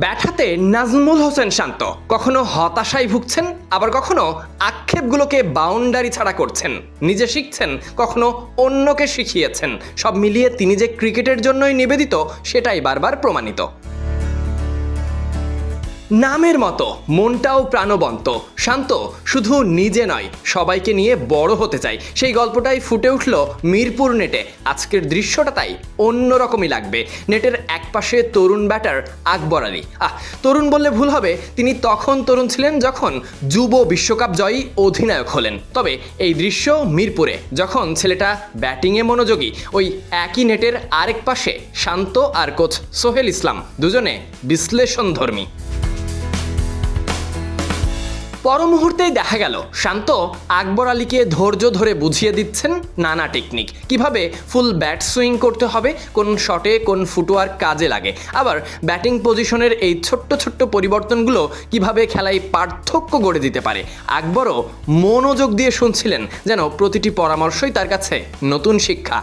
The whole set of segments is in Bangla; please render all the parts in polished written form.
ব্যাট হাতে নাজমুল হোসেন শান্ত কখনো হতাশায় ভুগছেন, আবার কখনো আক্ষেপগুলোকে বাউন্ডারি ছাড়া করছেন। নিজে শিখছেন, কখনো অন্যকে শিখিয়েছেন। সব মিলিয়ে তিনি যে ক্রিকেটের জন্যই নিবেদিত সেটাই বারবার প্রমাণিত। নামের মতো মনটাও প্রাণবন্ত। শান্ত শুধু নিজে নয়, সবাইকে নিয়ে বড় হতে চায়। সেই গল্পটাই ফুটে উঠল মিরপুর নেটে। আজকের দৃশ্যটা তাই অন্যরকমই লাগবে। নেটের একপাশে তরুণ ব্যাটার আকবর আলী। তরুণ বললে ভুল হবে, তিনি তখন তরুণ ছিলেন যখন যুব বিশ্বকাপ জয়ী অধিনায়ক হলেন। তবে এই দৃশ্য মিরপুরে, যখন ছেলেটা ব্যাটিংয়ে মনোযোগী। ওই একই নেটের আরেক পাশে শান্ত আর কোচ সোহেল ইসলাম, দুজনে বিশ্লেষণধর্মী। পর মুহূর্তেই দেখা গেল শান্ত আকবর আলীকে ধৈর্য ধরে বুঝিয়ে দিচ্ছেন নানা টেকনিক, কিভাবে ফুল ব্যাট সুইং করতে হবে, কোন শটে কোন ফুটওয়ার্ক কাজে লাগে, আবার ব্যাটিং পজিশনের এই ছোট্ট ছোট্ট পরিবর্তনগুলো কিভাবে খেলায় পার্থক্য গড়ে দিতে পারে। আকবরও মনোযোগ দিয়ে শুনছিলেন, যেন প্রতিটি পরামর্শই তার কাছে নতুন শিক্ষা।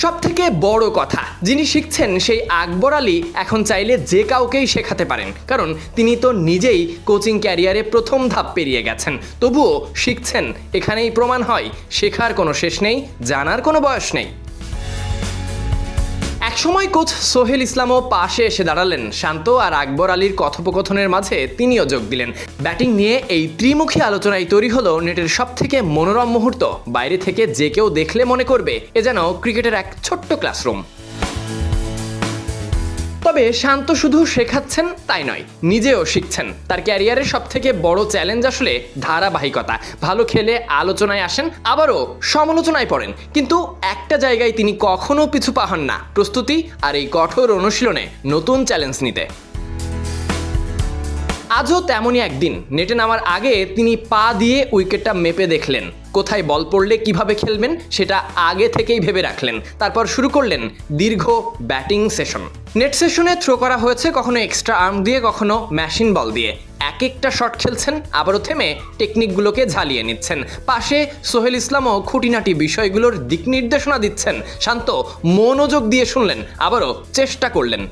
সবথেকে বড় কথা, যিনি শিখছেন সেই আকবর আলী এখন চাইলে যে কাউকেই শেখাতে পারেন, কারণ তিনি তো নিজেই কোচিং ক্যারিয়ারে প্রথম ধাপ পেরিয়ে গেছেন। তবুও শিখছেন। এখানেই প্রমাণ হয় শেখার কোনো শেষ নেই, জানার কোনো বয়স নেই। একসময় কোচ সোহেল ইসলামও পাশে এসে দাঁড়ালেন। শান্ত আর আকবর আলীর কথোপকথনের মাঝে তিনিও যোগ দিলেন। ব্যাটিং নিয়ে এই ত্রিমুখী আলোচনায় তৈরি হলো নেটের সবথেকে মনোরম মুহূর্ত। বাইরে থেকে যে কেউ দেখলে মনে করবে এ যেন ক্রিকেটের এক ছোট্ট ক্লাসরুম। তবে শান্ত শুধু শেখাচ্ছেন তাই নয়, নিজেও শিখছেন। তার ক্যারিয়ারের সবথেকে বড় চ্যালেঞ্জ আসলে ধারাবাহিকতা। ভালো খেলে আলোচনায় আসেন, আবারও সমালোচনায় পড়েন, কিন্তু একটা জায়গায় তিনি কখনো পিছু পা হন না, প্রস্তুতি আর এই কঠোর অনুশীলনে নতুন চ্যালেঞ্জ নিতে। আজও তেমনই একদিন। নেটে নামার আগে তিনি পা দিয়ে উইকেটটা মেপে দেখলেন, কোথায় বল পড়লে কিভাবে খেলবেন সেটা আগে থেকেই ভেবে রাখলেন। তারপর শুরু করলেন দীর্ঘ ব্যাটিং সেশন। নেট সেশনে থ্রো করা হয়েছে কখনো এক্সট্রা আর্ম দিয়ে, কখনো মেশিন বল দিয়ে। এক একটা শট খেলছেন, আবারও থেমে টেকনিকগুলোকে ঝালিয়ে নিচ্ছেন। পাশে সোহেল ইসলামও খুঁটিনাটি বিষয়গুলোর দিক নির্দেশনা দিচ্ছেন। শান্ত মনোযোগ দিয়ে শুনলেন, আবারও চেষ্টা করলেন।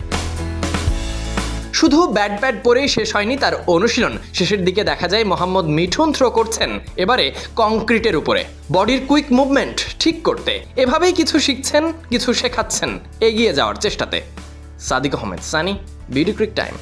শুধু ব্যাট পরেই শেষ হয়নি তার অনুশীলন। শেষের দিকে দেখা যায় মোহাম্মদ মিঠুন থ্রো করছেন, এবারে কংক্রিটের উপরে, বডির কুইক মুভমেন্ট ঠিক করতে। এভাবেই কিছু শিখছেন, কিছু শেখাচ্ছেন এগিয়ে যাওয়ার চেষ্টাতে। Sadiq Ahmed Sunny, BD cric time.